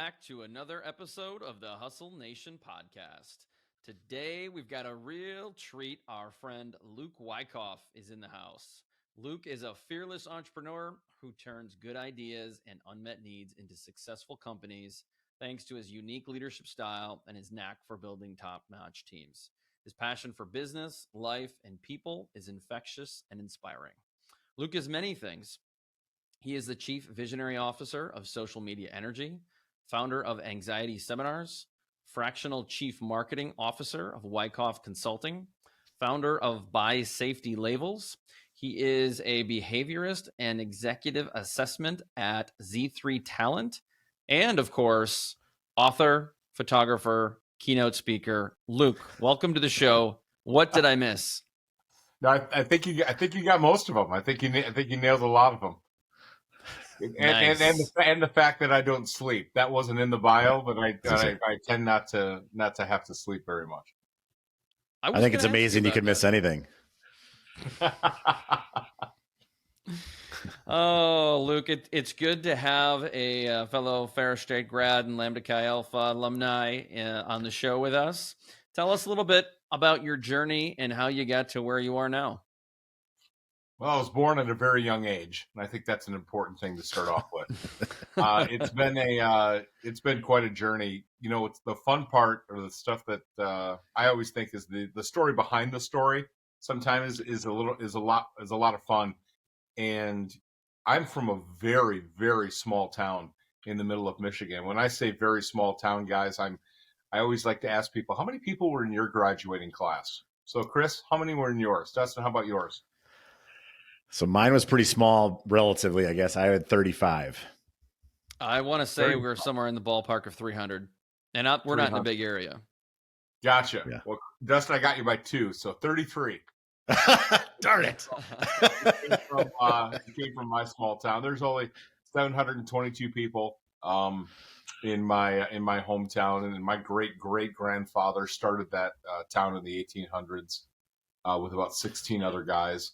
back to another episode of the Hustle Nation podcast. Today, we've got a real treat. Our friend Luke Wyckoff is in the house. Luke is a fearless entrepreneur who turns good ideas and unmet needs into successful companies thanks to his unique leadership style and his knack for building top-notch teams. His passion for business, life, and people is infectious and inspiring. Luke is many things. He is the Chief Visionary Officer of Social Media Energy, founder of Anxiety Seminars, fractional Chief Marketing Officer of Wyckoff Consulting, founder of Buy Safety Labels. He is a behaviorist and executive assessment at Z3 Talent, and of course, author, photographer, keynote speaker. Luke, welcome to the show. What did I miss? No, I think you got most of them. I think you nailed a lot of them. Nice. And the fact that I don't sleep, that wasn't in the bio, but I tend not to have to sleep very much. I think it's amazing you can miss anything. Oh, Luke, it's good to have a fellow Ferris State grad and Lambda Chi Alpha alumni on the show with us. Tell us a little bit about your journey and how you got to where you are now. Well, I was born at a very young age, and I think that's an important thing to start off with. It's been quite a journey. You know, it's the fun part, or the stuff that I always think is the story behind the story. Sometimes is a lot of fun. And I'm from a very, very small town in the middle of Michigan. When I say very small town, guys, I always like to ask people, how many people were in your graduating class? So, Chris, how many were in yours? Dustin, how about yours? So mine was pretty small, relatively, I guess. I had 35. I want to say we're somewhere in the ballpark of 300. And we're not in a big area. Gotcha. Yeah. Well, Dustin, I got you by 2, so 33. Darn it. It came from my small town. There's only 722 people in my hometown, and my great-great-grandfather started that town in the 1800s with about 16 other guys.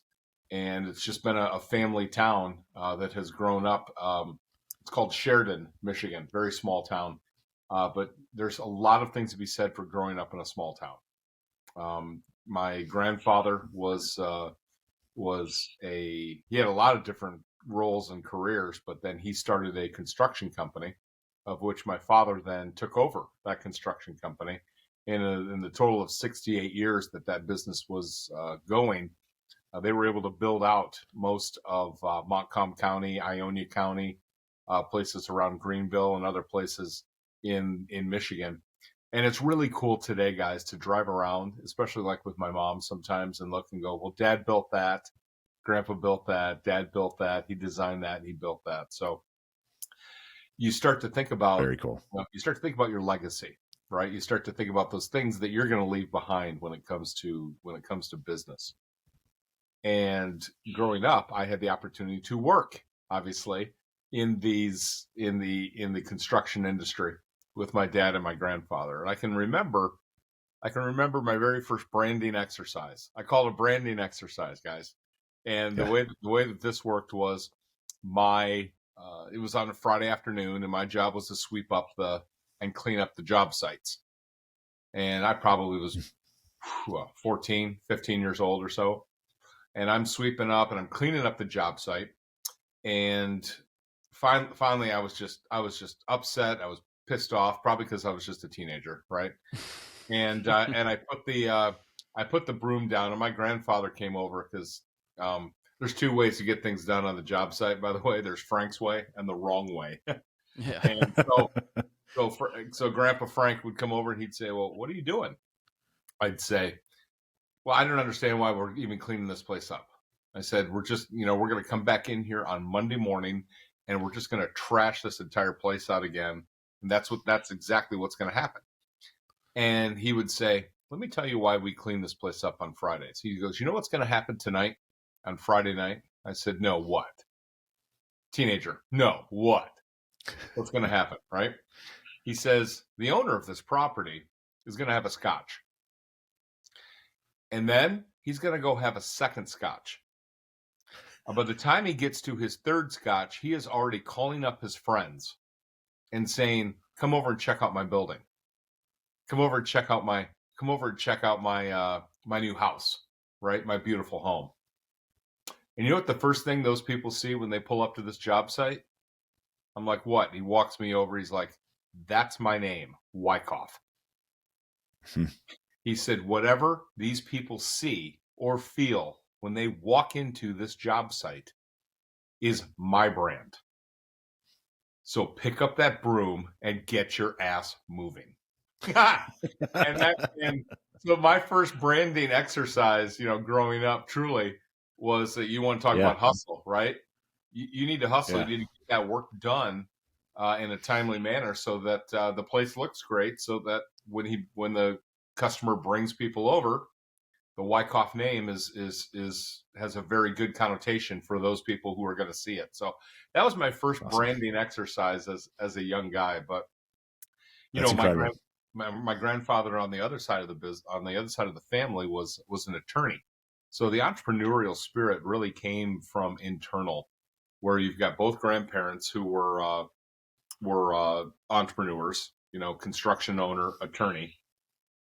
And it's just been a family town that has grown up. It's called Sheridan, Michigan, very small town. But there's a lot of things to be said for growing up in a small town. My grandfather he had a lot of different roles and careers, but then he started a construction company, of which my father then took over that construction company. In the total of 68 years that business was going, they were able to build out most of Montcalm County, Ionia County, places around Greenville and other places in Michigan. And it's really cool today, guys, to drive around, especially like with my mom sometimes, and look and go, well, Dad built that, Grandpa built that, Dad built that, he designed that, he built that. So you start to think about, very cool. You start to think about your legacy, right? You start to think about those things that you're going to leave behind when it comes to business. And growing up, I had the opportunity to work, obviously, in the construction industry with my dad and my grandfather. And I can remember my very first branding exercise. I call it a branding exercise, guys. And the way that this worked was it was on a Friday afternoon, and my job was to sweep up and clean up the job sites. And I probably was 14, 15 years old or so. And I'm sweeping up and I'm cleaning up the job site. And finally, I was just upset. I was pissed off, probably because I was just a teenager, right? And I put the broom down, and my grandfather came over because there's 2 ways to get things done on the job site. By the way, there's Frank's way and the wrong way. Yeah. And so Grandpa Frank would come over and he'd say, "Well, what are you doing?" I'd say, "Well, I don't understand why we're even cleaning this place up." I said, "We're just, we're going to come back in here on Monday morning and we're just going to trash this entire place out again. And that's exactly what's going to happen." And he would say, "Let me tell you why we clean this place up on Fridays." He goes, "You know what's going to happen tonight on Friday night?" I said, "No, what?" Teenager, "No, what? What's going to happen?" Right? He says, "The owner of this property is going to have a scotch. And then he's going to go have a second scotch. By the time he gets to his third scotch, he is already calling up his friends and saying, come over and check out my building. Come over and check out my my new house, right? My beautiful home. And you know what the first thing those people see when they pull up to this job site? I'm like, what? He walks me over. He's like, that's my name, Wyckoff. He said, whatever these people see or feel when they walk into this job site is my brand. So pick up that broom and get your ass moving. and so my first branding exercise, growing up truly was that you want to talk about hustle, right? You need to hustle. Yeah. You need to get that work done in a timely manner so that the place looks great. So that when the customer brings people over, the Wyckoff name has a very good connotation for those people who are going to see it. So that was my first branding exercise as a young guy. But my grandfather on the other side of the family was an attorney. So the entrepreneurial spirit really came from internal, where you've got both grandparents who were entrepreneurs, construction owner, attorney.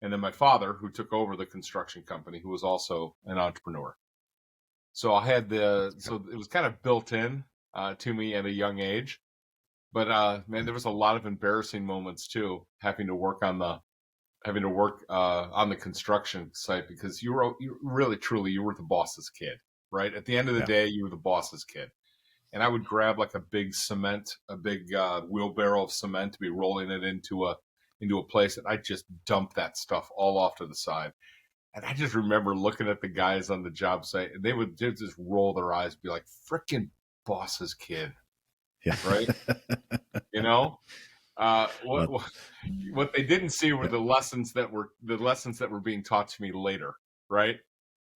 And then my father, who took over the construction company, who was also an entrepreneur. So I had so it was kind of built in to me at a young age. But man, there was a lot of embarrassing moments too, having to work on the construction site, because you really truly you were the boss's kid, right? At the end of the day, you were the boss's kid. And I would grab like a big wheelbarrow of cement to be rolling it into a place, and I just dumped that stuff all off to the side. And I just remember looking at the guys on the job site, and they would just roll their eyes and be like, "Frickin' boss's kid." Yeah. Right. What they didn't see were the lessons that were being taught to me later, right?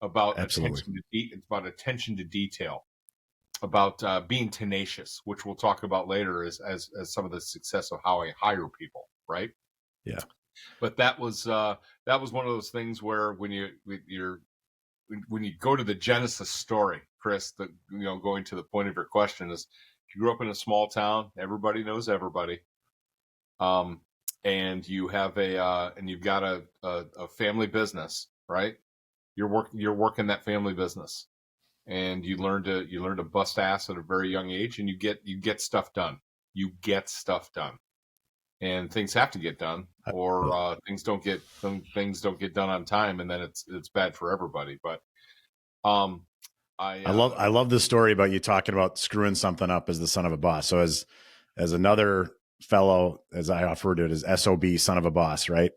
About attention to detail, about being tenacious, which we'll talk about later as some of the success of how I hire people, right? Yeah. But that was one of those things where when you go to the genesis story, Chris, going to the point of your question is, you grew up in a small town, everybody knows everybody, and you have you've got a family business, right? You're working that family business, and you learn to bust ass at a very young age, and you get stuff done. You get stuff done, and things have to get done, or things don't get done on time, and then it's bad for everybody. But I love the story about you talking about screwing something up as the son of a boss. So as another fellow, as I refer to it, as SOB, son of a boss, right?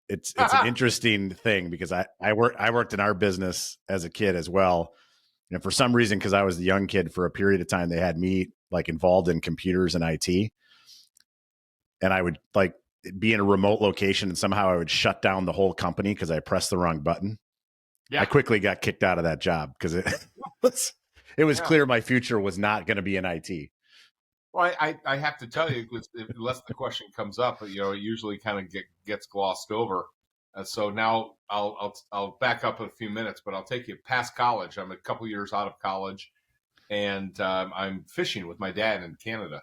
It's an interesting thing, because I worked in our business as a kid as well. And for some reason, because I was the young kid for a period of time, they had me like involved in computers and IT. And I would like be in a remote location, and somehow I would shut down the whole company because I pressed the wrong button. Yeah. I quickly got kicked out of that job because it was clear my future was not going to be in IT. Well, I have to tell you, unless the question comes up, it usually kind of gets glossed over. So now I'll back up a few minutes, but I'll take you past college. I'm a couple years out of college, and I'm fishing with my dad in Canada,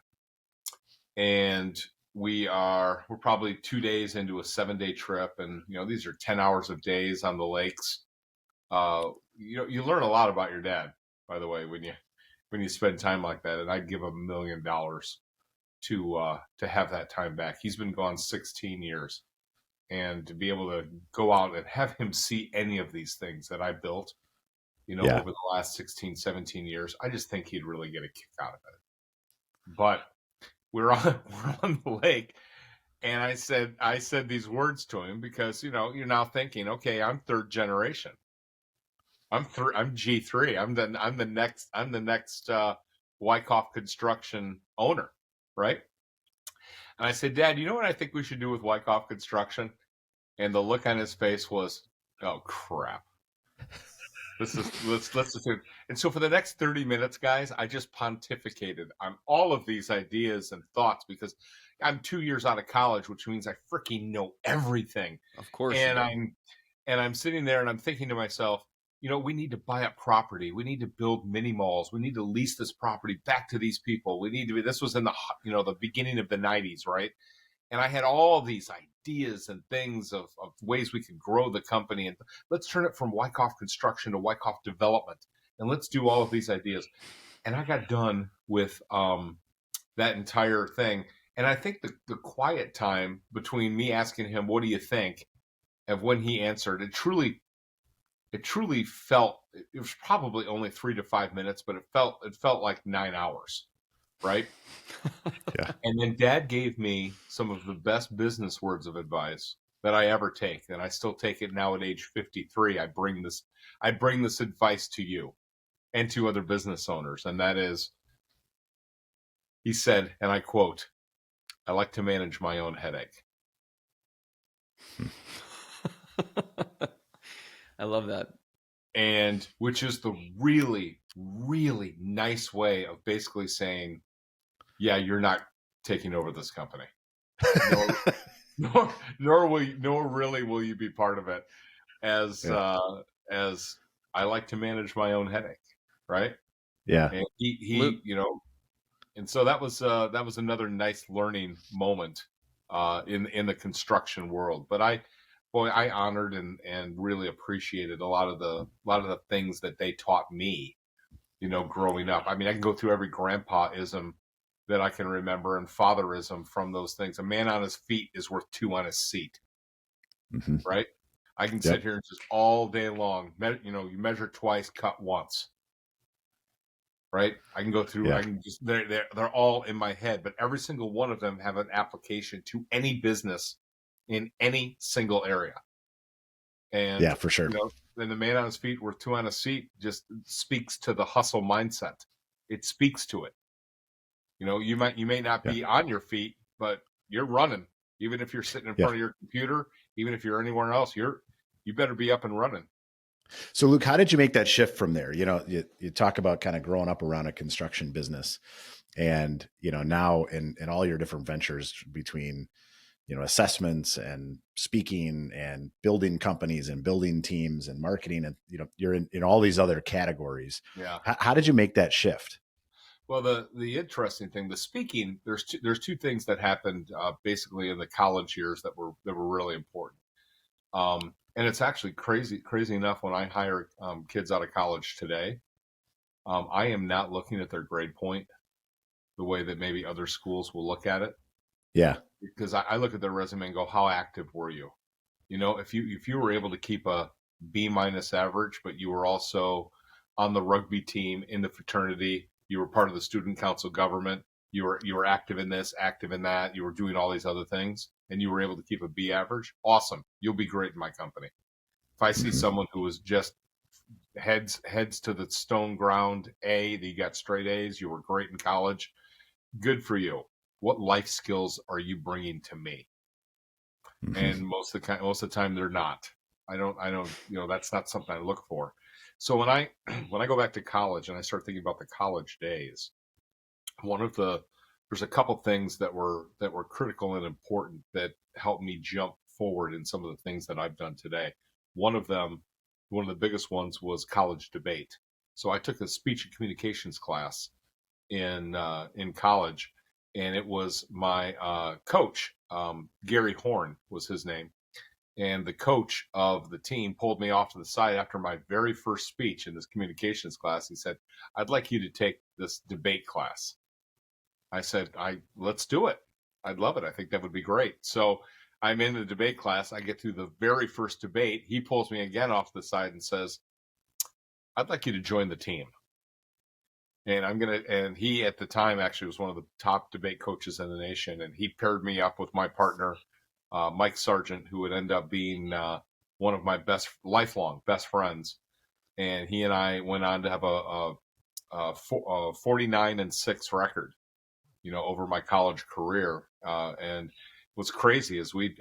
and we're probably 2 days into a 7-day trip, and these are 10 hours of days on the lakes. You learn a lot about your dad, by the way, when you spend time like that. And I'd give $1 million to have that time back. He's been gone 16 years, and to be able to go out and have him see any of these things that I built, over the last 16, 17 years, I just think he'd really get a kick out of it. But we're on the lake, and I said these words to him because, you're now thinking, okay, I'm third generation. I'm G3. I'm the next Wyckoff Construction owner, right? And I said, Dad, you know what I think we should do with Wyckoff Construction? And the look on his face was, oh crap. Let's assume. And so for the next 30 minutes, guys, I just pontificated on all of these ideas and thoughts, because I'm 2 years out of college, which means I freaking know everything. Of course. And I'm sitting there and I'm thinking to myself, we need to buy up property. We need to build mini malls. We need to lease this property back to these people. We need to be, this was in the, the beginning of the 90s, right? And I had all these ideas and things of ways we could grow the company. And let's turn it from Wyckoff Construction to Wyckoff Development. And let's do all of these ideas. And I got done with that entire thing. And I think the quiet time between me asking him, what do you think? And when he answered, it truly felt, it was probably only 3 to 5 minutes, but it felt like 9 hours. Right. Yeah. And then Dad gave me some of the best business words of advice that I ever take. And I still take it now at age 53. I bring this advice to you and to other business owners. And that is, he said, and I quote, "I like to manage my own headache." I love that. And which is the really, really nice way of basically saying, yeah, you're not taking over this company. Nor really will you be part of it, as I like to manage my own headache, right? Yeah. And he and so that was another nice learning moment in the construction world. But I honored and really appreciated a lot of the things that they taught me, growing up. I mean, I can go through every grandpa-ism that I can remember and fatherism from those things. A man on his feet is worth 2 on his seat, right? I can sit here and just all day long, you measure twice, cut once, right? I can go through, I can just, they're all in my head, but every single one of them have an application to any business in any single area. And yeah, for sure. Then the man on his feet worth 2 on a seat just speaks to the hustle mindset. It speaks to it. You may not be on your feet, but you're running. Even if you're sitting in front of your computer, even if you're anywhere else, you better be up and running. So Luke, how did you make that shift from there? You talk about kind of growing up around a construction business, and now in all your different ventures between assessments and speaking and building companies and building teams and marketing, and you're in all these other categories. Yeah. How did you make that shift? Well, the interesting thing, the speaking, there's two things that happened basically in the college years that were really important. And it's actually crazy enough, when I hire kids out of college today, I am not looking at their grade point the way that maybe other schools will look at it. Yeah. Because I look at their resume and go, how active were you? If you were able to keep a B- average, but you were also on the rugby team, in the fraternity, you were part of the student council government, you were active in this, active in that, you were doing all these other things, and you were able to keep a B average, awesome. You'll be great in my company. If I see someone who was just heads to the stone ground that you got straight A's, you were great in college, good for you. What life skills are you bringing to me? And most of the time they're not. I don't, that's not something I look for. So when I go back to college and I start thinking about the college days, there's a couple things that were critical and important that helped me jump forward in some of the things that I've done today. One of the biggest ones was college debate. So I took a speech and communications class in college, and it was my coach, Gary Horn was his name. And the coach of the team pulled me off to the side after my very first speech in this communications class. He said, "I'd like you to take this debate class." I said, let's do it. I'd love it. I think that would be great. So I'm in the debate class. I get through the very first debate. He pulls me again off to the side and says, "I'd like you to join the team." And he at the time actually was one of the top debate coaches in the nation. And he paired me up with my partner, Mike Sargent, who would end up being one of my lifelong best friends. And he and I went on to have a 49-6 record, over my college career. And what's crazy is we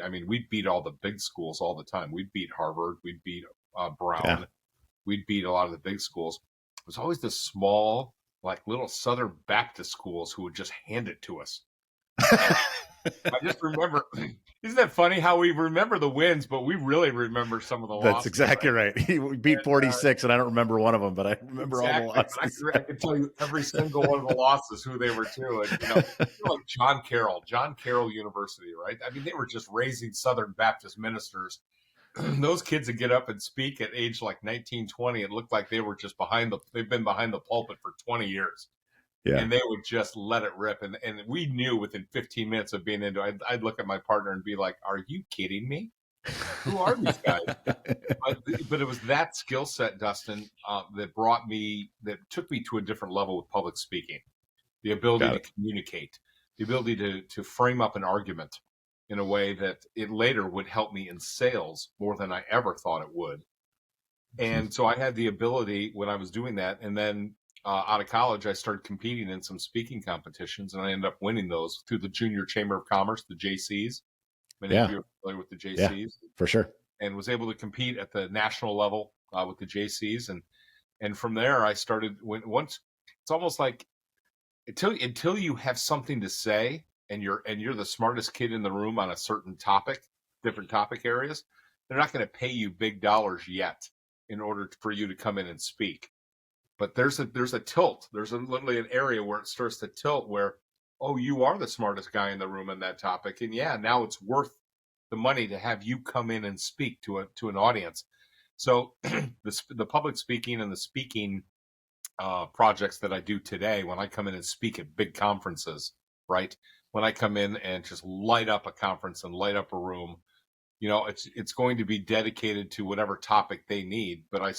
beat all the big schools all the time. We'd beat Harvard, we'd beat Brown, we'd beat a lot of the big schools. It was always the small, like little Southern Baptist schools who would just hand it to us. I just remember, isn't that funny how we remember the wins, but we really remember some of the losses? That's exactly right. We beat 46, and I don't remember one of them, but I remember all the losses. But I could tell you every single one of the losses, who they were to. And, like John Carroll University, right? I mean, they were just raising Southern Baptist ministers. Those kids that get up and speak at age like 19, 20, it looked like they were just they've been behind the pulpit for 20 years. Yeah. And they would just let it rip. And we knew within 15 minutes of being into it, I'd look at my partner and be like, are you kidding me? Who are these guys? but it was that skill set, Dustin, that took me to a different level with public speaking. The ability to communicate, the ability to frame up an argument in a way that it later would help me in sales more than I ever thought it would. And so I had the ability when I was doing that. And then out of college, I started competing in some speaking competitions, and I ended up winning those through the Junior Chamber of Commerce, the JCs. Many of you are familiar with the JCs. Yeah, for sure. And was able to compete at the national level with the JCs. And from there, I started, it's almost like until you have something to say and you're the smartest kid in the room on a certain topic, different topic areas, they're not going to pay you big dollars yet in order for you to come in and speak. But there's a tilt. There's literally an area where it starts to tilt where, oh, you are the smartest guy in the room on that topic. And yeah, now it's worth the money to have you come in and speak to an audience. So the public speaking and the speaking projects that I do today, when I come in and speak at big conferences, right? When I come in and just light up a conference and light up a room, it's going to be dedicated to whatever topic they need, but I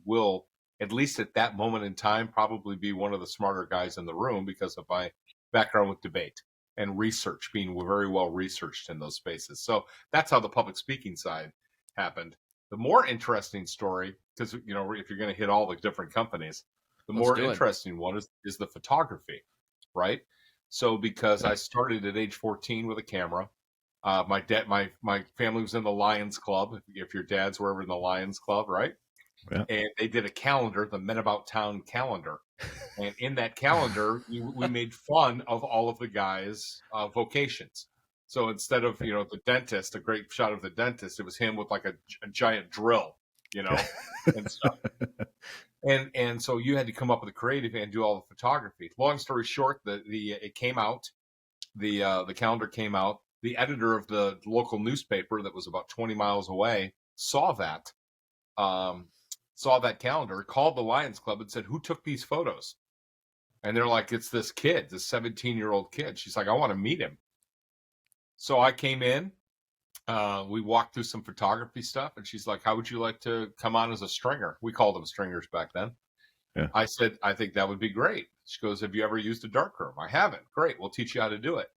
will, at least at that moment in time, probably be one of the smarter guys in the room because of my background with debate and research, being very well researched in those spaces. So that's how the public speaking side happened. The more interesting story, because, if you're going to hit all the different companies, the more interesting one is the photography, right? So because I started at age 14 with a camera, my family was in the Lions Club. If your dads were ever in the Lions Club, right? Yeah. And they did a calendar, the Men About Town calendar. And in that calendar, we made fun of all of the guys' vocations. So instead of, the dentist, a great shot of the dentist, it was him with like a giant drill, and stuff. And so you had to come up with a creative and do all the photography. Long story short, it came out, the calendar came out. The editor of the local newspaper that was about 20 miles away saw that calendar, called the Lions Club and said, who took these photos? And they're like, it's this kid, this 17-year-old kid. She's like, I want to meet him. So I came in, we walked through some photography stuff, and she's like, how would you like to come on as a stringer? We called them stringers back then. Yeah. I said, I think that would be great. She goes, have you ever used a darkroom? I haven't. Great. We'll teach you how to do it.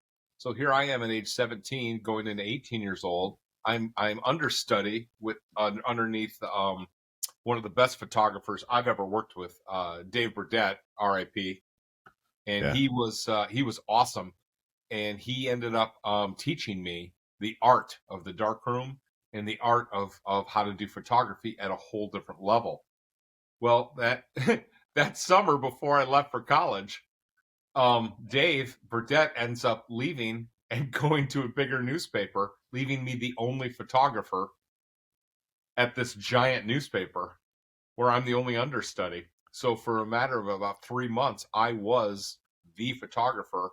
So here I am at age 17, going into 18 years old. I'm understudy underneath one of the best photographers I've ever worked with, Dave Burdett, R.I.P. And he was awesome. And he ended up teaching me the art of the darkroom and the art of how to do photography at a whole different level. Well, that summer before I left for college, Dave Burdett ends up leaving and going to a bigger newspaper, leaving me the only photographer at this giant newspaper where I'm the only understudy. So for a matter of about 3 months, I was the photographer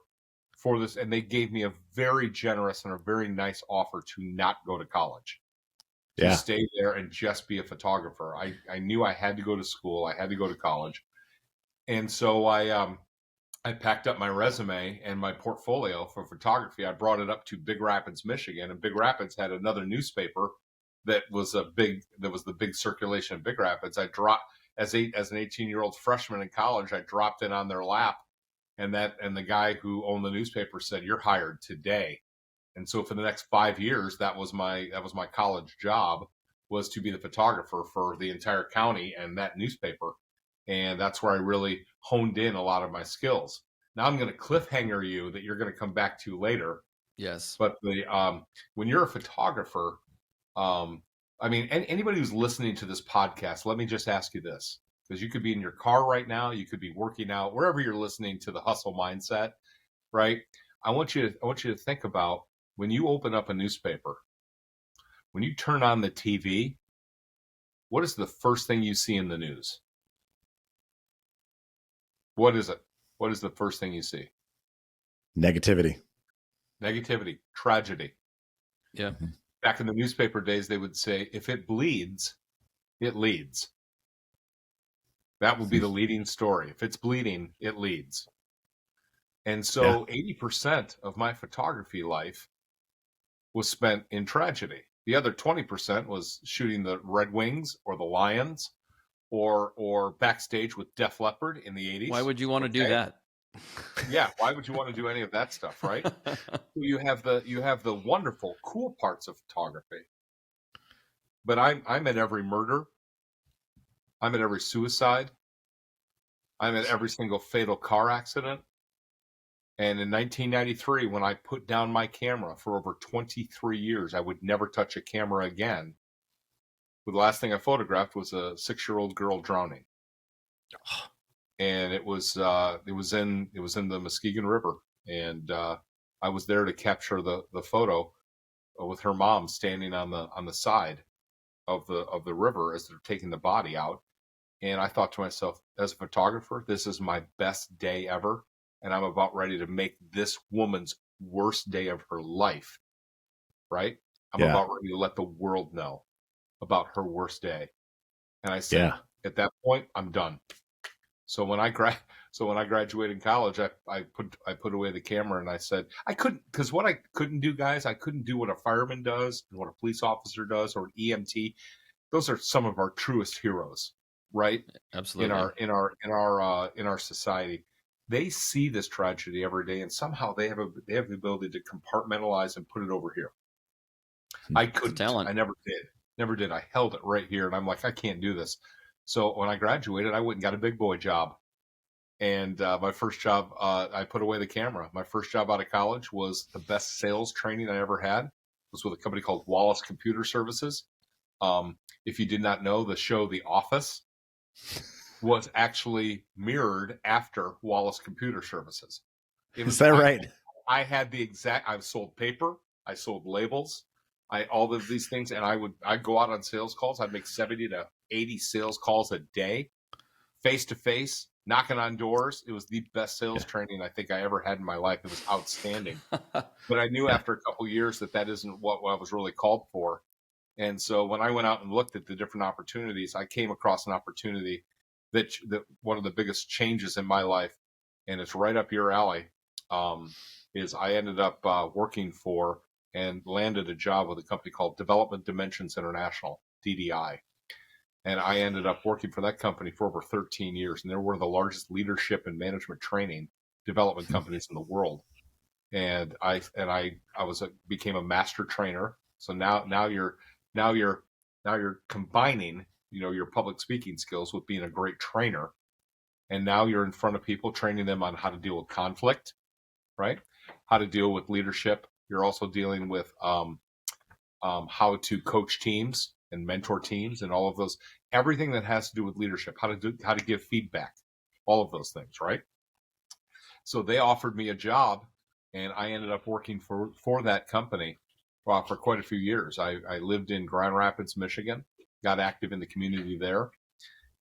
for this, and they gave me a very generous and a very nice offer to not go to college, to stay there and just be a photographer. I knew I had to go to school. I had to go to college. And so I packed up my resume and my portfolio for photography. I brought it up to Big Rapids, Michigan, and Big Rapids had another newspaper that was the big circulation of Big Rapids. I dropped as an 18-year-old freshman in college. I dropped in on their lap, and the guy who owned the newspaper said, "You're hired today." And so for the next 5 years, that was my college job, was to be the photographer for the entire county and that newspaper. And that's where I really honed in a lot of my skills. Now I'm going to cliffhanger you that you're going to come back to later. Yes. But when you're a photographer, anybody who's listening to this podcast, let me just ask you this, because you could be in your car right now, you could be working out, wherever you're listening to the Hustle Mindset, right? I want you to think about when you open up a newspaper, when you turn on the TV, what is the first thing you see in the news? What is it? What is the first thing you see? Negativity. Negativity, tragedy. Yeah. Back in the newspaper days, they would say, if it bleeds, it leads. That would be the leading story. If it's bleeding, it leads. And so 80% of my photography life was spent in tragedy. The other 20% was shooting the Red Wings or the Lions or backstage with Def Leppard in the 80s. Why would you want to do that? Yeah, why would you want to do any of that stuff, right? You have the wonderful, cool parts of photography. But I'm at every murder. I'm at every suicide. I'm at every single fatal car accident. And in 1993, when I put down my camera for over 23 years, I would never touch a camera again. The last thing I photographed was a 6-year-old girl drowning. And it was in the Muskegon River. And I was there to capture the photo with her mom standing on the side of the river as they're taking the body out. And I thought to myself, as a photographer, this is my best day ever. And I'm about ready to make this woman's worst day of her life. Right? I'm about ready to let the world know about her worst day. And I said, at that point, I'm done. So when I graduated college, I put away the camera and I said, I couldn't, because what I couldn't do, guys, I couldn't do what a fireman does and what a police officer does or an EMT. Those are some of our truest heroes, right? Absolutely. In our society. They see this tragedy every day, and somehow they have the ability to compartmentalize and put it over here. I couldn't. I never did. I held it right here, and I'm like, I can't do this. So when I graduated, I went and got a big boy job. And my first job, I put away the camera. My first job out of college was the best sales training I ever had. It was with a company called Wallace Computer Services. If you did not know, the show The Office was actually mirrored after Wallace Computer Services. Is that right? I sold paper, I sold labels, all of these things, and I'd go out on sales calls. I'd make 70 to 80 sales calls a day, face to face, knocking on doors. It was the best sales training I think I ever had in my life. It was outstanding. But I knew after a couple of years that isn't what I was really called for. And so when I went out and looked at the different opportunities, I came across an opportunity that one of the biggest changes in my life, and it's right up your alley, is I ended up working for and landed a job with a company called Development Dimensions International, DDI. And I ended up working for that company for over 13 years. And they're one of the largest leadership and management training development companies in the world. And I became a master trainer. So now you're combining, your public speaking skills with being a great trainer. And now you're in front of people, training them on how to deal with conflict, right? How to deal with leadership. You're also dealing with how to coach teams and mentor teams and all of those, everything that has to do with leadership, how to give feedback, all of those things, right? So they offered me a job, and I ended up working for that company for quite a few years. I lived in Grand Rapids, Michigan, got active in the community there.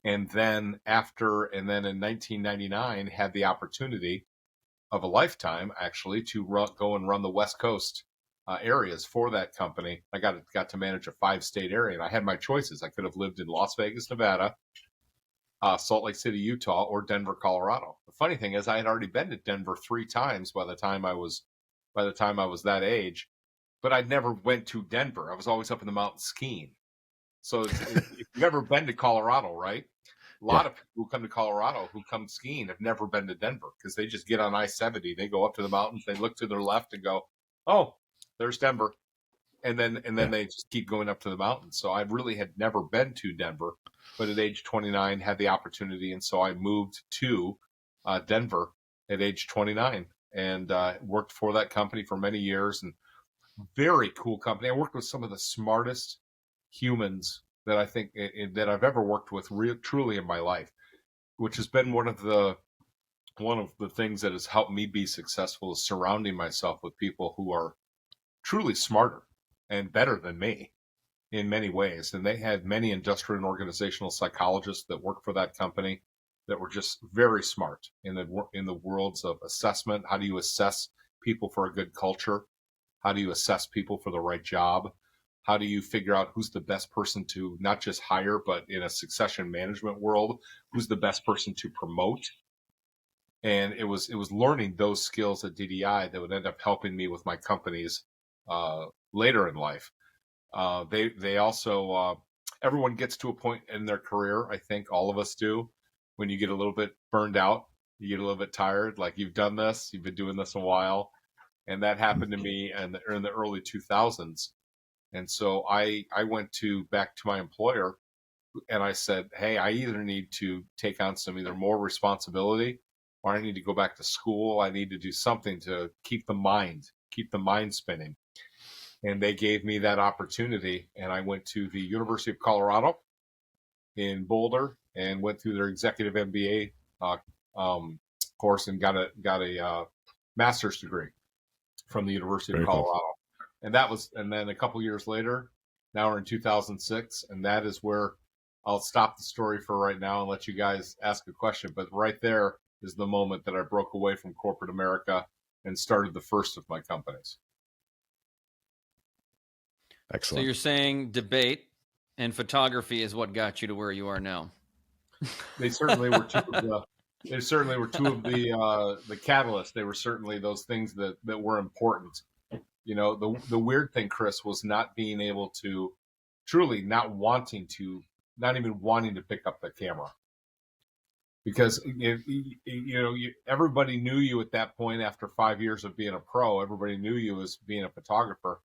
And then in 1999, had the opportunity of a lifetime, actually, to go and run the West Coast areas for that company. I got to manage a 5-state area, and I had my choices. I could have lived in Las Vegas, Nevada, Salt Lake City, Utah, or Denver, Colorado. The funny thing is, I had already been to Denver 3 times by the time I was that age, but I'd never went to Denver. I was always up in the mountains skiing. So if you've ever been to Colorado, right? A lot of people who come to Colorado who come skiing have never been to Denver because they just get on I-70. They go up to the mountains, they look to their left and go, oh, there's Denver. And then they just keep going up to the mountains. So I really had never been to Denver, but at age 29 had the opportunity. And so I moved to Denver at age 29 and worked for that company for many years. And very cool company. I worked with some of the smartest humans that I think that I've ever worked with truly in my life, which has been one of the one of the things that has helped me be successful is surrounding myself with people who are truly smarter and better than me in many ways. And they had many industrial and organizational psychologists that worked for that company that were just very smart in the worlds of assessment. How do you assess people for a good culture? How do you assess people for the right job? How do you figure out who's the best person to not just hire, but in a succession management world, who's the best person to promote? And it was learning those skills at DDI that would end up helping me with my companies later in life. They also everyone gets to a point in their career. I think all of us do, when you get a little bit burned out, you get a little bit tired. Like, you've done this, you've been doing this a while, and that happened to me in the early 2000s. And so I went back to my employer, and I said, hey, I either need to take on some either more responsibility, or I need to go back to school. I need to do something to keep the mind spinning. And they gave me that opportunity, and I went to the University of Colorado in Boulder and went through their executive MBA course and got a master's degree from the University of Colorado. Cool. And then a couple years later, now we're in 2006, and that is where I'll stop the story for right now and let you guys ask a question. But right there is the moment that I broke away from corporate America and started the first of my companies. Excellent. So you're saying debate and photography is what got you to where you are now? They certainly were two of the catalysts. They were certainly those things that were important. You know, the weird thing, Chris, was not being able to, truly not even wanting to pick up the camera. Because everybody knew you at that point after 5 years of being a pro. Everybody knew you as being a photographer.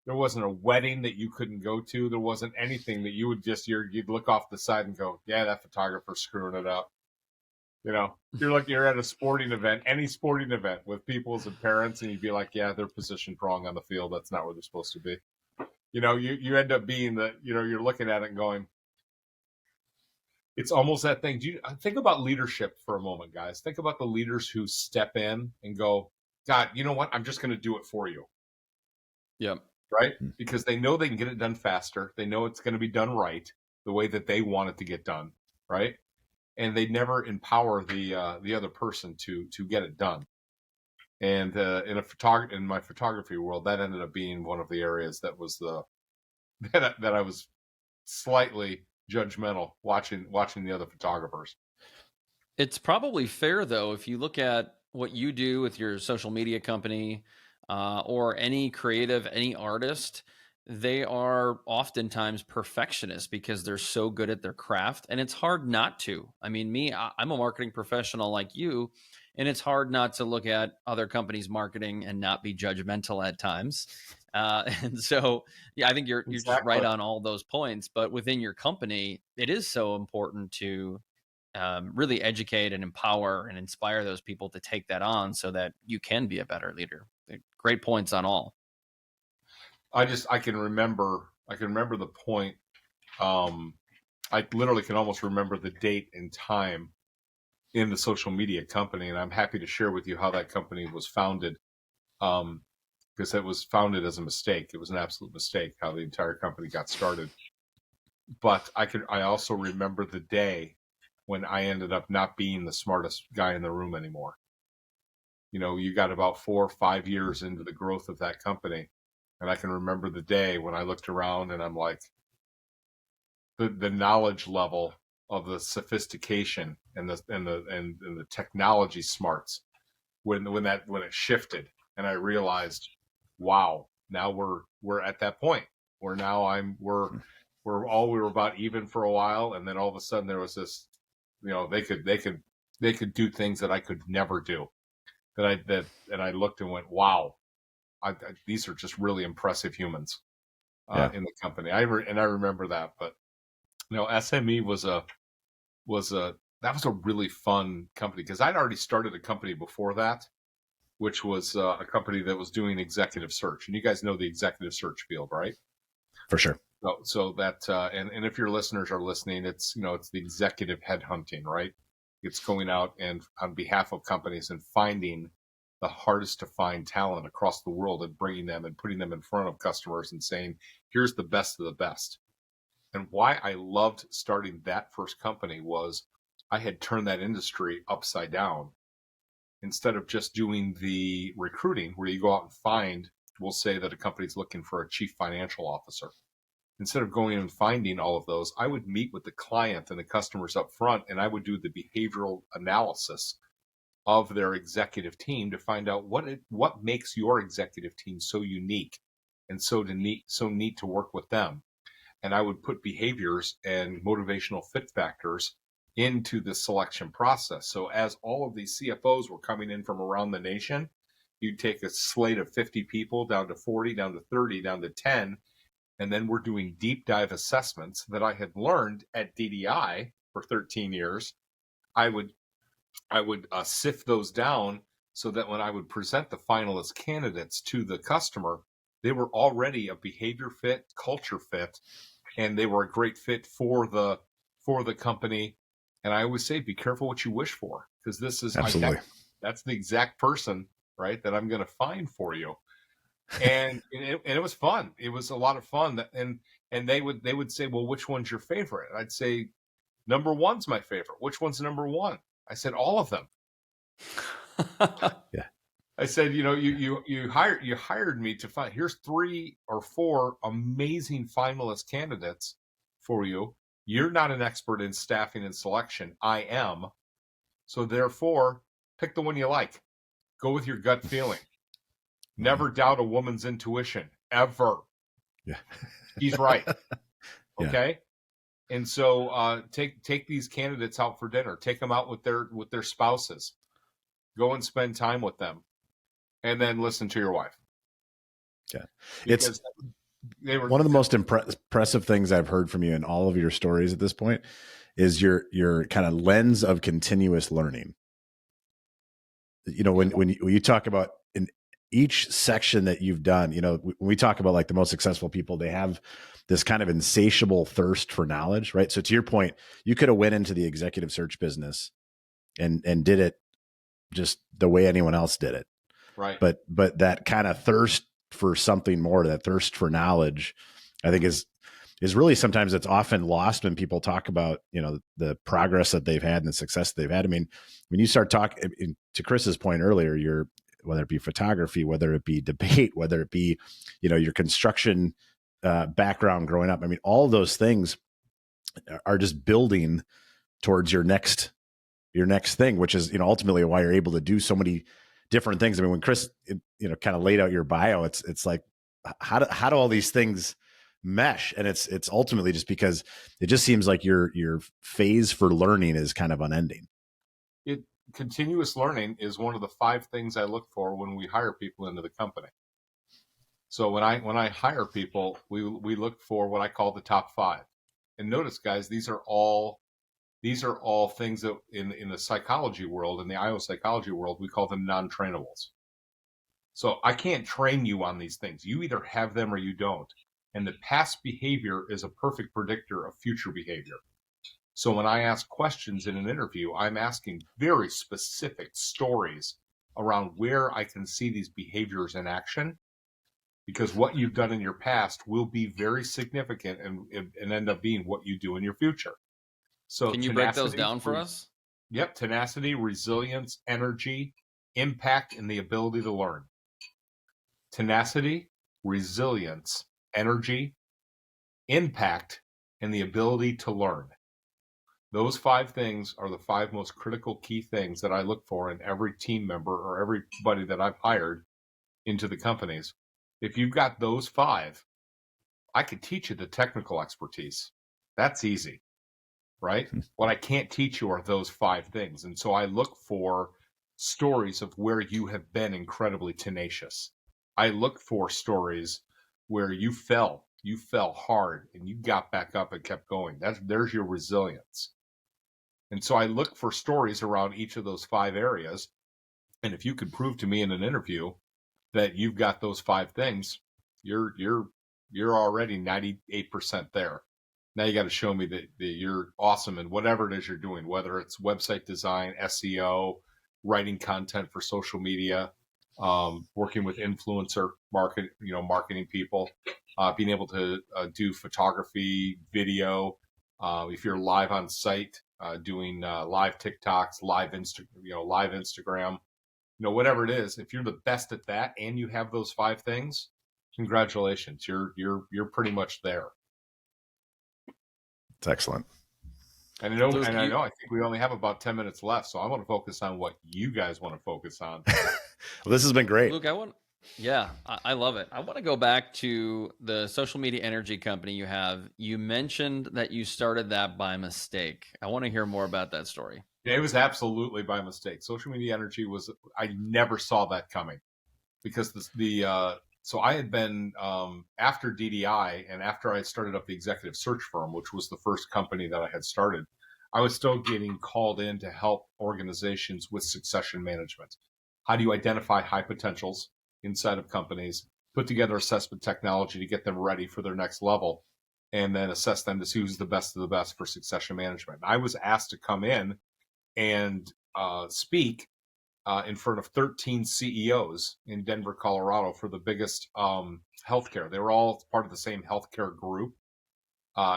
There wasn't a wedding that you couldn't go to. There wasn't anything that you would you'd look off the side and go, yeah, that photographer's screwing it up. You know, you're at a sporting event, any sporting event with people as parents, and you'd be like, yeah, they're positioned wrong on the field. That's not where they're supposed to be. You know, you end up being you're looking at it and going, it's almost that thing. Think about leadership for a moment, guys. Think about the leaders who step in and go, God, you know what? I'm just going to do it for you. Yep. Right? Because they know they can get it done faster. They know it's going to be done right, the way that they want it to get done. Right? And they never empower the other person to get it done. And in my photography world, that ended up being one of the areas that was that I was slightly judgmental watching the other photographers. It's probably fair, though, if you look at what you do with your social media company, or any creative, any artist, they are oftentimes perfectionists because they're so good at their craft, and it's hard not to. I mean, I'm a marketing professional like you, and it's hard not to look at other companies' marketing and not be judgmental at times. And so, yeah, I think you're just right on all those points. But within your company, it is so important to really educate and empower and inspire those people to take that on so that you can be a better leader. Great points on all. I can remember the point. I literally can almost remember the date and time in the social media company, and I'm happy to share with you how that company was founded. Because it was founded as a mistake. It was an absolute mistake how the entire company got started. But I also remember the day when I ended up not being the smartest guy in the room anymore. You know, you got about 4 or 5 years into the growth of that company. And I can remember the day when I looked around and I'm like, the knowledge level of the sophistication and the technology smarts when it shifted, and I realized, wow, now we're at that point where now we were about even for a while, and then all of a sudden there was this, you know, they could do things that I could never do. And I looked and went, wow, these are just really impressive humans in the company. I remember that. But you know, SME was a really fun company because I'd already started a company before that, which was a company that was doing executive search. And you guys know the executive search field, right? For sure. So that and if your listeners are listening, it's the executive headhunting, right? It's going out and on behalf of companies and finding the hardest to find talent across the world and bringing them and putting them in front of customers and saying, here's the best of the best. And why I loved starting that first company was I had turned that industry upside down. Instead of just doing the recruiting where you go out and find, we'll say that a company's looking for a chief financial officer. Instead of going and finding all of those, I would meet with the client and the customers up front, and I would do the behavioral analysis of their executive team to find out what makes your executive team so unique and so neat to work with them. And I would put behaviors and motivational fit factors into the selection process. So as all of these CFOs were coming in from around the nation, you'd take a slate of 50 people down to 40, down to 30, down to 10, and then we're doing deep dive assessments that I had learned at DDI for 13 years. I would sift those down so that when I would present the finalist candidates to the customer, they were already a behavior fit, culture fit, and they were a great fit for the company. And I always say, be careful what you wish for, because this is that's the exact person, right, that I'm going to find for you. And it was fun. It was a lot of fun. And they would say, well, which one's your favorite? I'd say, number one's my favorite. Which one's number one? I said, all of them. Yeah. I said, you hired me to find, here's 3 or 4 amazing finalist candidates for you. You're not an expert in staffing and selection. I am. So therefore, pick the one you like. Go with your gut feeling. Never doubt a woman's intuition, ever. Yeah. He's right. Yeah. Okay. And so take these candidates out for dinner. Take them out with their spouses. Go and spend time with them. And then listen to your wife. Yeah. Because they were one of the most impressive things I've heard from you in all of your stories at this point is your kind of lens of continuous learning. When you talk about in each section that you've done, when we talk about like the most successful people, they have this kind of insatiable thirst for knowledge, right? So to your point, you could have went into the executive search business and did it just the way anyone else did it. Right. But that kind of thirst for something more, that thirst for knowledge, I think is really, sometimes it's often lost when people talk about, the progress that they've had and the success that they've had. I mean, when you start talking, to Chris's point earlier, whether it be photography, whether it be debate, whether it be, your construction background growing up, I mean, all those things are just building towards your next thing, which is, ultimately why you're able to do so many different things. I mean, when Chris, kind of laid out your bio, it's like, how do all these things mesh? And it's ultimately just because it just seems like your phase for learning is kind of unending. Continuous learning is one of the 5 things I look for when we hire people into the company. So when I hire people, we look for what I call the top 5. And notice, guys, these are all things that in the psychology world, in the IO psychology world, we call them non-trainables. So I can't train you on these things. You either have them or you don't. And the past behavior is a perfect predictor of future behavior. So when I ask questions in an interview, I'm asking very specific stories around where I can see these behaviors in action, because what you've done in your past will be very significant and end up being what you do in your future. So can you break those down for us? Yep. Tenacity, resilience, energy, impact, and the ability to learn. Tenacity, resilience, energy, impact, and the ability to learn. Those 5 things are the 5 most critical key things that I look for in every team member or everybody that I've hired into the companies. If you've got those 5, I could teach you the technical expertise. That's easy, right? What I can't teach you are those 5 things. And so I look for stories of where you have been incredibly tenacious. I look for stories where you fell hard and you got back up and kept going. There's your resilience. And so I look for stories around each of those 5 areas. And if you could prove to me in an interview that you've got those 5 things, you're already 98% there. Now you got to show me that you're awesome in whatever it is you're doing, whether it's website design, SEO, writing content for social media, working with influencer marketing people, being able to do photography, video. If you're live on site, doing live TikToks, live Instagram, whatever it is. If you're the best at that and you have those 5 things, congratulations. You're pretty much there. It's excellent. And I know. I think we only have about 10 minutes left, so I want to focus on what you guys want to focus on. Well, this has been great, Luke. I love it. I want to go back to the social media energy company you have. You mentioned that you started that by mistake. I want to hear more about that story. Yeah, it was absolutely by mistake. Social media energy I never saw that coming, because so I had been, after DDI and after I started up the executive search firm, which was the first company that I had started, I was still getting called in to help organizations with succession management. How do you identify high potentials inside of companies, put together assessment technology to get them ready for their next level, and then assess them to see who's the best of the best for succession management. I was asked to come in and speak in front of 13 CEOs in Denver, Colorado, for the biggest healthcare. They were all part of the same healthcare group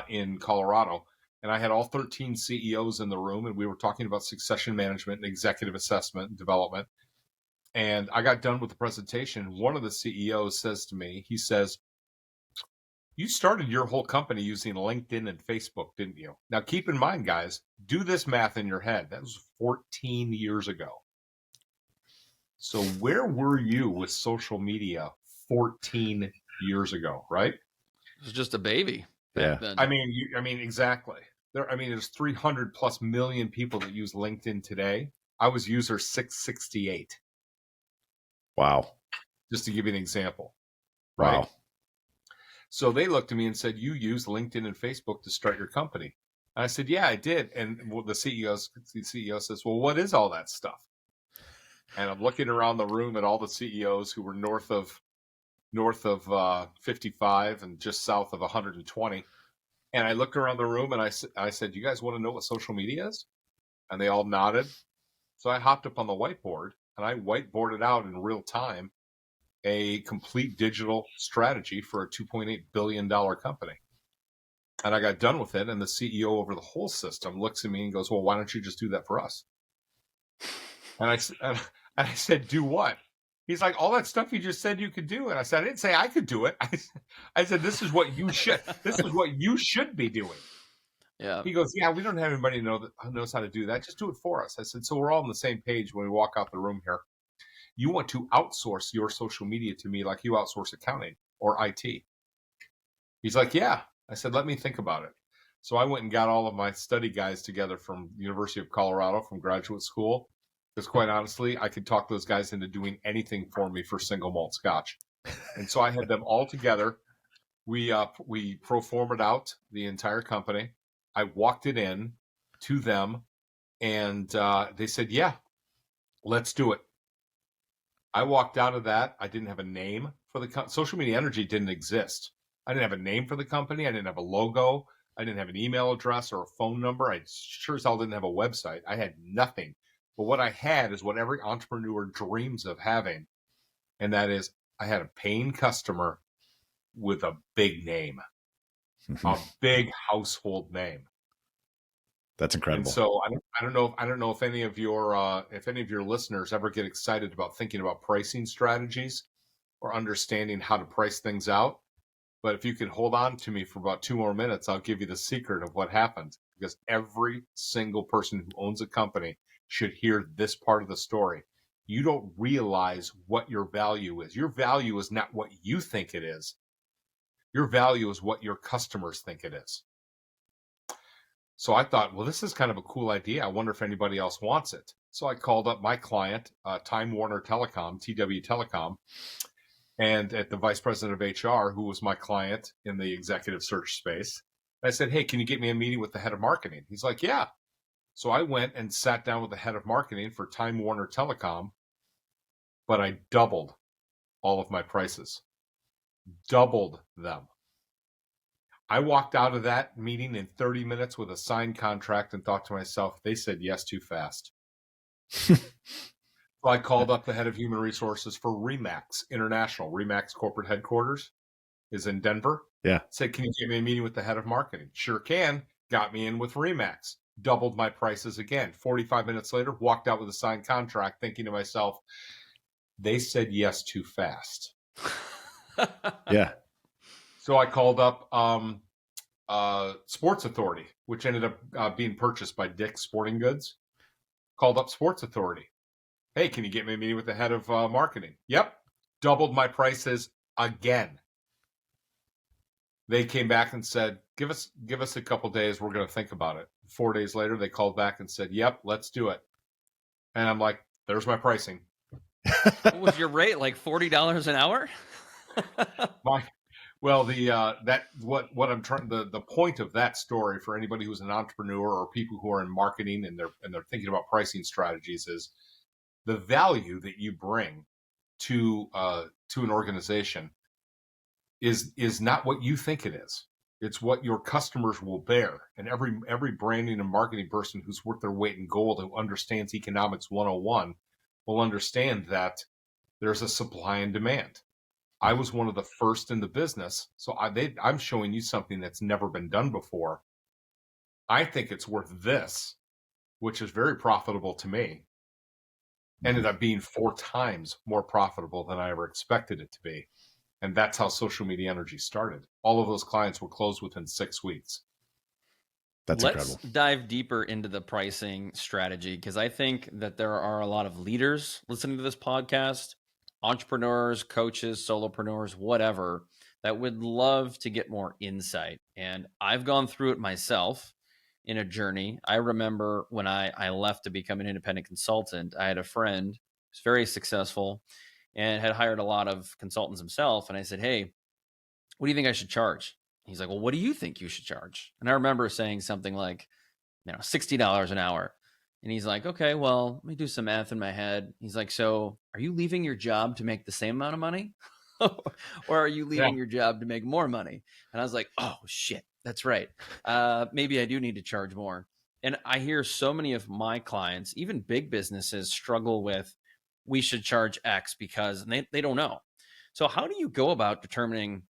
in Colorado. And I had all 13 CEOs in the room, and we were talking about succession management and executive assessment and development. And I got done with the presentation. One of the CEOs says to me, he says, "You started your whole company using LinkedIn and Facebook, didn't you?" Now, keep in mind, guys, do this math in your head. That was 14 years ago. So where were you with social media 14 years ago, right? It was just a baby back then. I mean, exactly. There's 300 plus million people that use LinkedIn today. I was user 668. Wow. Just to give you an example. Right? Wow. So they looked at me and said, "You use LinkedIn and Facebook to start your company." And I said, "Yeah, I did." And the CEO says, "Well, what is all that stuff?" And I'm looking around the room at all the CEOs who were north of 55 and just south of 120. And I looked around the room and I said, "You guys want to know what social media is?" And they all nodded. So I hopped up on the whiteboard and I whiteboarded out in real time a complete digital strategy for a $2.8 billion company. And I got done with it. And the CEO over the whole system looks at me and goes, "Well, why don't you just do that for us?" And I said, "Do what?" He's like, "All that stuff you just said you could do." And I said, "I didn't say I could do it. I said, this is what you should be doing." Yeah. He goes, "Yeah, we don't have anybody who knows how to do that. Just do it for us." I said, "So we're all on the same page when we walk out the room here. You want to outsource your social media to me like you outsource accounting or IT." He's like, "Yeah." I said, "Let me think about it." So I went and got all of my study guys together from the University of Colorado, from graduate school. Because quite honestly, I could talk those guys into doing anything for me for single malt scotch. And so I had them all together. We pro formed out the entire company. I walked it in to them, and they said, "Yeah, let's do it." I walked out of that. I didn't have a name for the Social Media Energy didn't exist. I didn't have a name for the company. I didn't have a logo. I didn't have an email address or a phone number. I sure as hell didn't have a website. I had nothing. But what I had is what every entrepreneur dreams of having, and that is I had a paying customer with a big name, a big household name. That's incredible. And so I don't know if any of your listeners ever get excited about thinking about pricing strategies or understanding how to price things out. But if you could hold on to me for about 2 more minutes, I'll give you the secret of what happened, because every single person who owns a company should hear this part of the story. You don't realize what your value is. Your value is not what you think it is. Your value is what your customers think it is. So I thought, well, this is kind of a cool idea. I wonder if anybody else wants it. So I called up my client, Time Warner Telecom, TW Telecom, and at the vice president of HR, who was my client in the executive search space. I said, "Hey, can you get me a meeting with the head of marketing?" He's like, "Yeah." So I went and sat down with the head of marketing for Time Warner Telecom, but I doubled all of my prices. Doubled them. I walked out of that meeting in 30 minutes with a signed contract and thought to myself, they said yes too fast. So I called up the head of human resources for Remax International. Remax corporate headquarters is in Denver. Yeah. Said, can you get me a meeting with the head of marketing? Sure can. Got me in with Remax. Doubled my prices again. 45 minutes later, walked out with a signed contract thinking to myself, they said yes too fast. Yeah. So I called up Sports Authority, which ended up being purchased by Dick's Sporting Goods. Called up Sports Authority. Hey, can you get me a meeting with the head of marketing? Yep. Doubled my prices again. They came back and said, give us a couple days. We're going to think about it. 4 days later, they called back and said, yep, let's do it. And I'm like, there's my pricing. What was your rate? Like $40 an hour? The point of that story for anybody who's an entrepreneur or people who are in marketing and they're thinking about pricing strategies is the value that you bring to an organization is not what you think it is. It's what your customers will bear. And every branding and marketing person who's worth their weight in gold, who understands economics 101, will understand that there's a supply and demand. I was one of the first in the business, so I'm showing you something that's never been done before. I think it's worth this, which is very profitable to me. Ended up being 4 times more profitable than I ever expected it to be. And that's how Social Media Energy started. All of those clients were closed within 6 weeks. Let's incredible. Dive deeper into the pricing strategy, because I think that there are a lot of leaders listening to this podcast, entrepreneurs, coaches, solopreneurs, whatever, that would love to get more insight. And I've gone through it myself in a journey. I remember when I left to become an independent consultant, I had a friend who's very successful and had hired a lot of consultants himself. And I said, hey, what do you think I should charge? He's like, well, what do you think you should charge? And I remember saying something like, $60 an hour. And he's like, okay, well, let me do some math in my head. He's like, so are you leaving your job to make the same amount of money? Or are you leaving your job to make more money? And I was like, oh, shit, that's right. Maybe I do need to charge more. And I hear so many of my clients, even big businesses, struggle with, we should charge X because they don't know. So how do you go about determining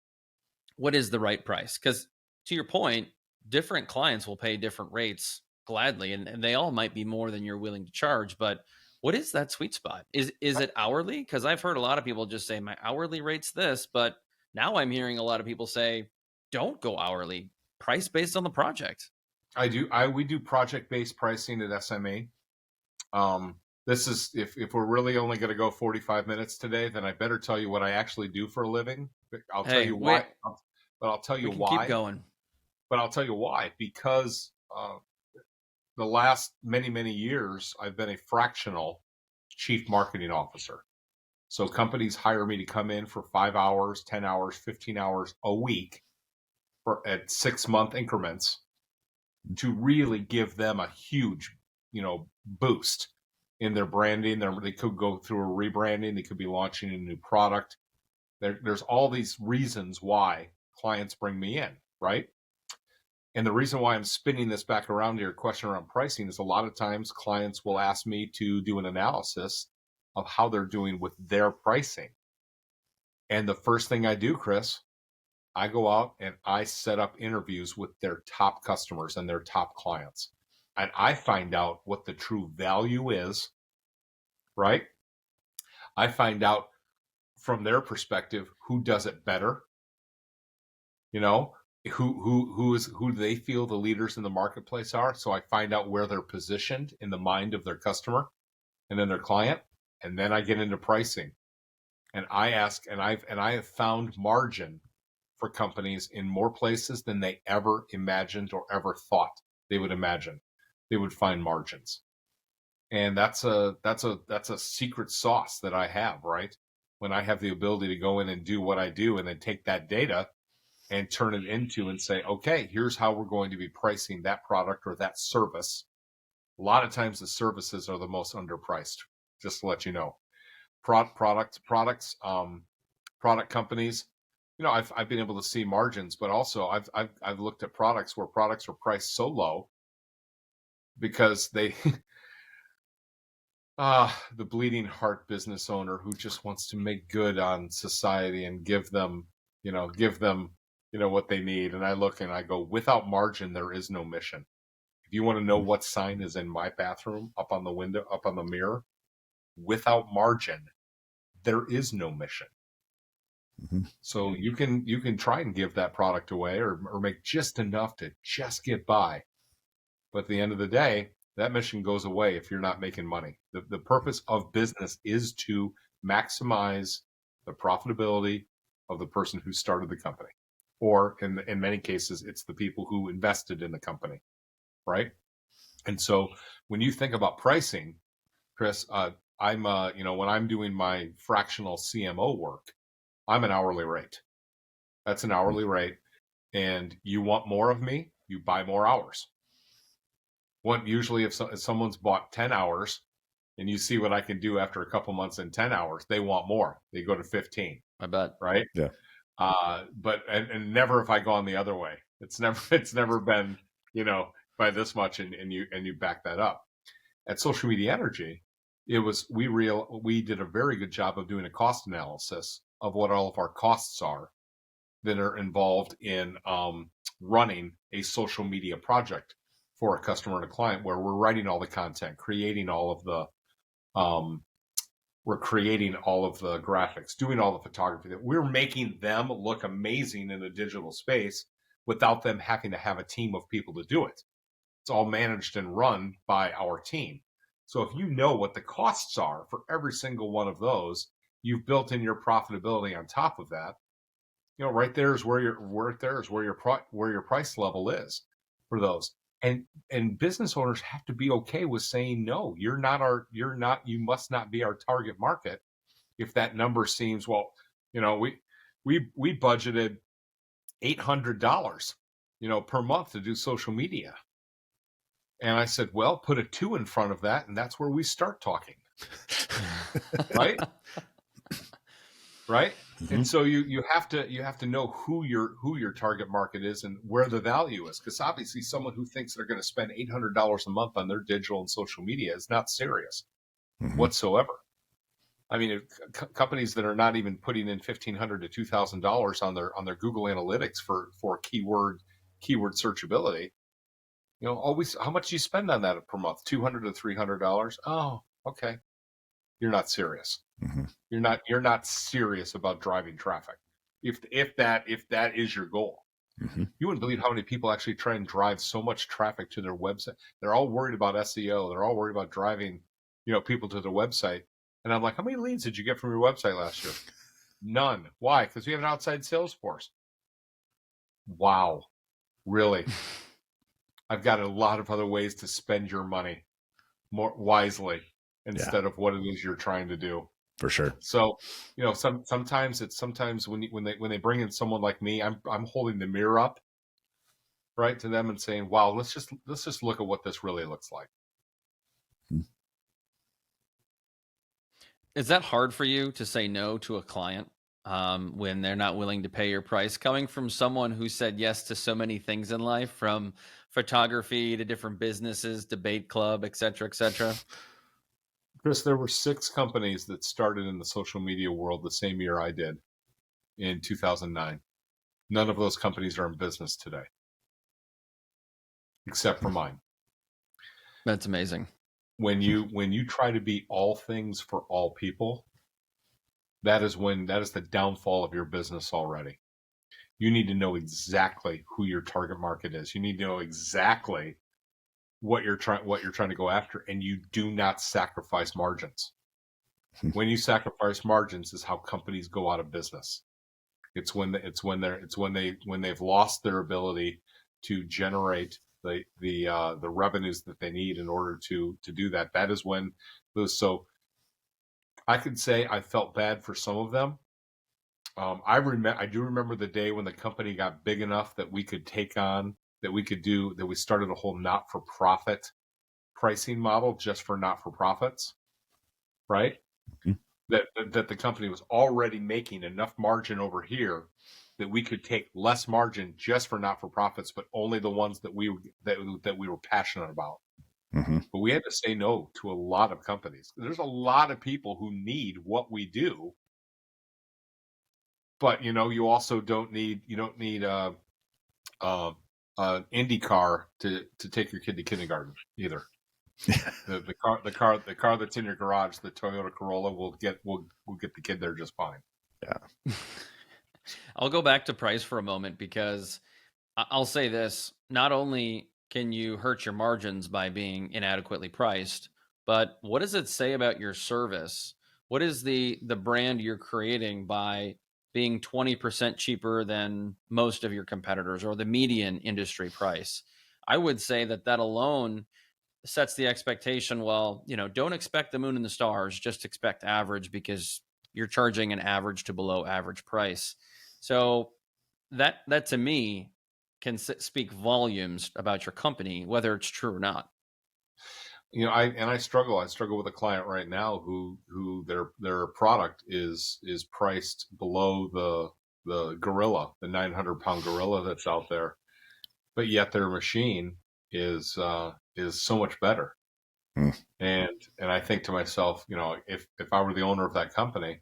what is the right price? Because to your point, different clients will pay different rates gladly, and they all might be more than you're willing to charge. But what is that sweet spot? Is it hourly? Because I've heard a lot of people just say my hourly rate's this, but now I'm hearing a lot of people say, don't go hourly, price based on the project. We do project-based pricing at SMA. This is, if we're really only going to go 45 minutes today, then I better tell you what I actually do for a living. I'll tell you why. But I'll tell you why. Keep going. But I'll tell you why. Because the last many, many years, I've been a fractional chief marketing officer. So companies hire me to come in for 5 hours, 10 hours, 15 hours a week at 6-month increments to really give them a huge, boost in their branding. They could go through a rebranding. They could be launching a new product. There's all these reasons why clients bring me in, right? And the reason why I'm spinning this back around to your question around pricing is a lot of times clients will ask me to do an analysis of how they're doing with their pricing. And the first thing I do, Chris, I go out and I set up interviews with their top customers and their top clients. And I find out what the true value is, right? I find out from their perspective who does it better, who they feel the leaders in the marketplace are. So I find out where they're positioned in the mind of their customer and then their client, and then I get into pricing. And I ask, and I have found margin for companies in more places than they ever imagined or ever thought they would imagine. They would find margins. And that's a secret sauce that I have, right? When I have the ability to go in and do what I do and then take that data and turn it into and say, okay, here's how we're going to be pricing that product or that service. A lot of times the services are the most underpriced, just to let you know. Product companies, I've been able to see margins, but also I've looked at products where products are priced so low because they the bleeding heart business owner who just wants to make good on society and give them what they need. And I look and I go, without margin, there is no mission. If you want to know what sign is in my bathroom, up on the window, up on the mirror, without margin, there is no mission. Mm-hmm. So you can try and give that product away or make just enough to just get by. But at the end of the day, that mission goes away if you're not making money. The purpose of business is to maximize the profitability of the person who started the company. Or in many cases, it's the people who invested in the company, right? And so when you think about pricing, Chris, I'm when I'm doing my fractional CMO work, I'm an hourly rate. That's an hourly rate. And you want more of me, you buy more hours. Usually if someone's bought 10 hours and you see what I can do after a couple months in 10 hours, they want more. They go to 15. I bet. Right? Yeah. But never have I gone the other way. It's never been, by this much and you back that up. At Social Media Energy, we did a very good job of doing a cost analysis of what all of our costs are that are involved in running a social media project for a customer and a client, where we're writing all the content, creating all of the graphics, doing all the photography, that we're making them look amazing in a digital space without them having to have a team of people to do it. It's all managed and run by our team. So if you know what the costs are for every single one of those, you've built in your profitability on top of that. Right there is where your price level is for those. And business owners have to be okay with saying no. You must not be our target market. If that number seems, we budgeted $800, per month to do social media. And I said, well, put a 2 in front of that, and that's where we start talking. Right? Right? Mm-hmm. And so you have to know who your target market is and where the value is, because obviously someone who thinks they're going to spend $800 a month on their digital and social media is not serious whatsoever. I mean, companies that are not even putting in $1,500 to $2,000 on their Google Analytics for keyword searchability, always, how much do you spend on that per month? $200 to $300. Oh, okay. You're not serious. Mm-hmm. You're not serious about driving traffic. If that is your goal, you wouldn't believe how many people actually try and drive so much traffic to their website. They're all worried about SEO. They're all worried about driving, people to their website. And I'm like, how many leads did you get from your website last year? None. Why? Because we have an outside sales force. Wow. Really? I've got a lot of other ways to spend your money more wisely instead of what it is you're trying to do. For sure. So, sometimes when they bring in someone like me, I'm holding the mirror up, right, to them and saying, "Wow, let's just look at what this really looks like." Is that hard for you to say no to a client when they're not willing to pay your price? Coming from someone who said yes to so many things in life, from photography to different businesses, debate club, et cetera, et cetera. Chris, there were 6 companies that started in the social media world the same year I did, in 2009. None of those companies are in business today, except for mine. That's amazing. When you try to be all things for all people, that is the downfall of your business already. You need to know exactly who your target market is. You need to know exactly what you're trying to go after, and you do not sacrifice margins. When you sacrifice margins is how companies go out of business. It's when they've lost their ability to generate the revenues that they need in order to do that. That is when those. So I could say I felt bad for some of them. I do remember the day when the company got big enough that we could take on, that we started a whole not-for-profit pricing model just for not-for-profits, right? Mm-hmm. That the company was already making enough margin over here that we could take less margin just for not-for-profits, but only the ones that we were passionate about. Mm-hmm. But we had to say no to a lot of companies. There's a lot of people who need what we do, but you also don't need an Indy car to take your kid to kindergarten either. the car that's in your garage, the Toyota Corolla, will get the kid there just fine. Yeah. I'll go back to price for a moment, because I'll say this: not only can you hurt your margins by being inadequately priced, but what does it say about your service? What is the brand you're creating by being 20% cheaper than most of your competitors or the median industry price? I would say that alone sets the expectation. Well, don't expect the moon and the stars, just expect average, because you're charging an average to below average price. So that to me can speak volumes about your company, whether it's true or not. I struggle with a client right now who their product is priced below the gorilla, the 900-pound gorilla that's out there, but yet their machine is so much better. And I think to myself, if I were the owner of that company,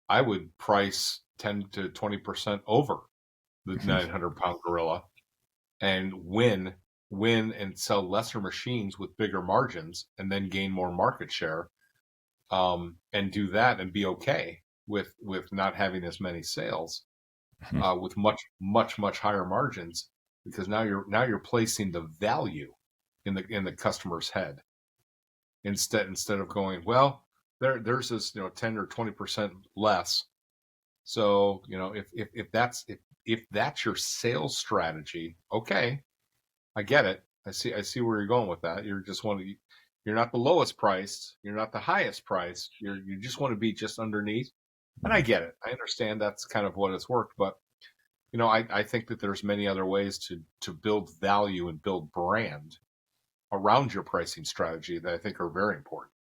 I would price 10 to 20% over the 900-pound gorilla and win and sell lesser machines with bigger margins, and then gain more market share, and do that and be okay with not having as many sales, with much higher margins, because now you're placing the value in the customer's head, instead of going, well, there's this 10 or 20% less. So if that's your sales strategy, okay, I get it. I see where you're going with that. You're not the lowest priced, you're not the highest priced. You just want to be just underneath. And I get it. I understand that's kind of what it's worked, but I think that there's many other ways to build value and build brand around your pricing strategy that I think are very important.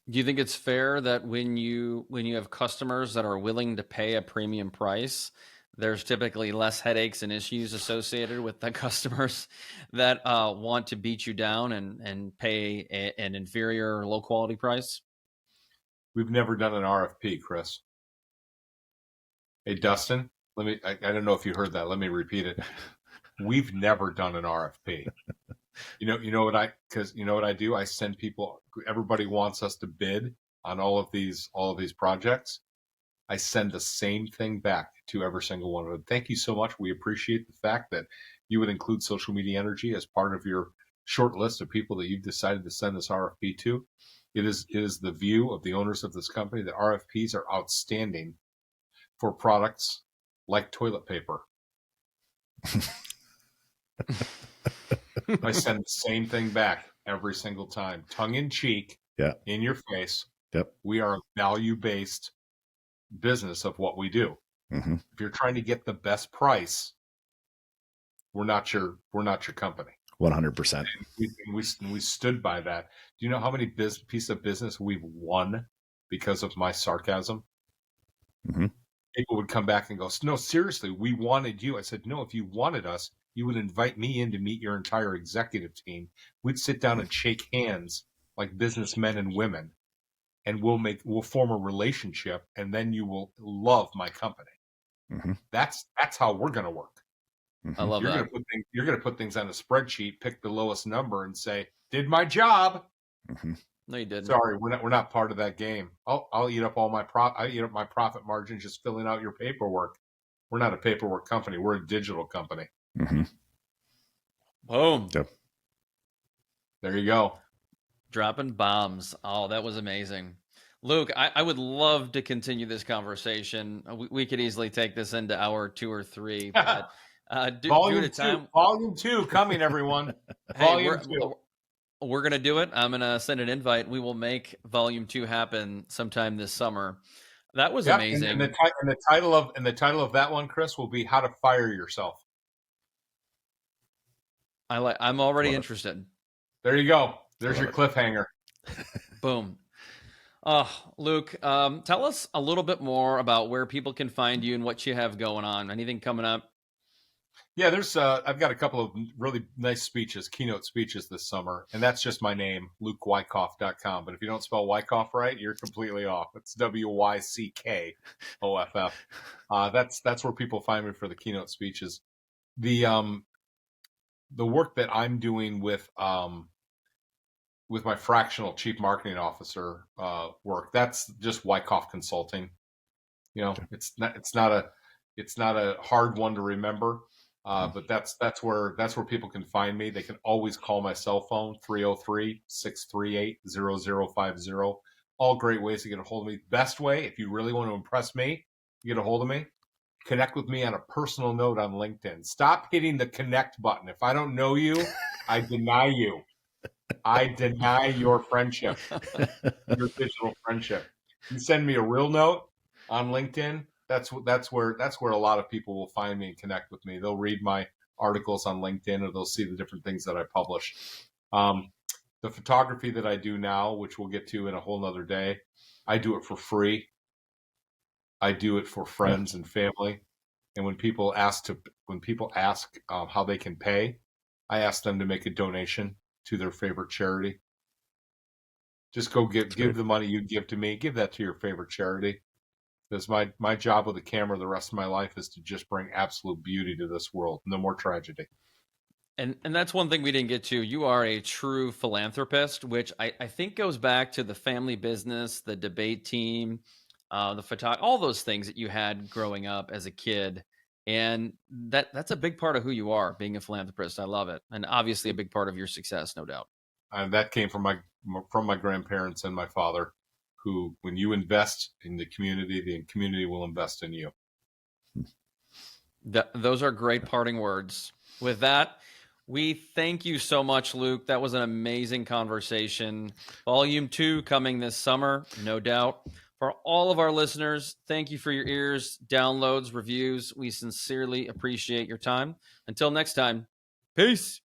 Do you think it's fair that when you have customers that are willing to pay a premium price, there's typically less headaches and issues associated with the customers that want to beat you down and pay an inferior, low quality price? We've never done an RFP, Chris. Hey, Dustin, I don't know if you heard that. Let me repeat it. We've never done an RFP. You know what I do? I send people. Everybody wants us to bid on all of these projects. I send the same thing back to every single one of them. Thank you so much. We appreciate the fact that you would include Social Media Energy as part of your short list of people that you've decided to send this RFP to. It is the view of the owners of this company that RFPs are outstanding for products like toilet paper. I send the same thing back every single time, tongue in cheek, in your face. Yep. We are a value-based business of what we do. Mm-hmm. If you're trying to get the best price, we're not your company. 100%. We stood by that. Do you know how many piece of business we've won because of my sarcasm? Mm-hmm. People would come back and go, no, seriously, we wanted you. I said, no, if you wanted us, you would invite me in to meet your entire executive team. We'd sit down and shake hands like businessmen and women, and we'll form a relationship, and then you will love my company. Mm-hmm. That's how we're going to work. I love that. You're going to put things on a spreadsheet, pick the lowest number, and say, "Did my job." Mm-hmm. No, you didn't. Sorry, we're not part of that game. I'll eat up my profit margin just filling out your paperwork. We're not a paperwork company. We're a digital company. Mm-hmm. Boom. Yep. There you go. Dropping bombs. Oh, that was amazing. Luke, I would love to continue this conversation. We could easily take this into hour 2 or 3. But Volume 2 coming, everyone. Volume 2. We're going to do it. I'm going to send an invite. We will make Volume 2 happen sometime this summer. That was amazing. And the title of that one, Chris, will be How to Fire Yourself. I'm already interested. There you go. There's your cliffhanger. Boom. Luke, tell us a little bit more about where people can find you and what you have going on. Anything coming up? Yeah, there's I've got a couple of really nice speeches, keynote speeches this summer, and that's just my name, lukewyckoff.com. But if you don't spell Wyckoff right, you're completely off. It's Wyckoff. That's where people find me for the keynote speeches. The work that I'm doing with my fractional chief marketing officer work, that's just Wyckoff Consulting. It's not a hard one to remember. But that's where people can find me. They can always call my cell phone, 303-638-0050. All great ways to get a hold of me. Best way, if you really want to impress me, get a hold of me, connect with me on a personal note on LinkedIn. Stop hitting the connect button. If I don't know you, I deny you. I deny your friendship, your digital friendship. You send me a real note on LinkedIn. That's where a lot of people will find me and connect with me. They'll read my articles on LinkedIn, or they'll see the different things that I publish. The photography that I do now, which we'll get to in a whole nother day, I do it for free. I do it for friends and family. And when people ask how they can pay, I ask them to make a donation to their favorite charity. Just go give the money you give to me, give that to your favorite charity. Because my job with a camera the rest of my life is to just bring absolute beauty to this world. No more tragedy. And that's one thing we didn't get to. You are a true philanthropist, which I think goes back to the family business, the debate team, the photography, all those things that you had growing up as a kid. And that's a big part of who you are, being a philanthropist. I love it. And obviously a big part of your success, no doubt. And that came from my grandparents and my father, who, when you invest in the community will invest in you. Those are great parting words. With that, we thank you so much, Luke. That was an amazing conversation. Volume 2 coming this summer, no doubt. For all of our listeners, thank you for your ears, downloads, reviews. We sincerely appreciate your time. Until next time, peace.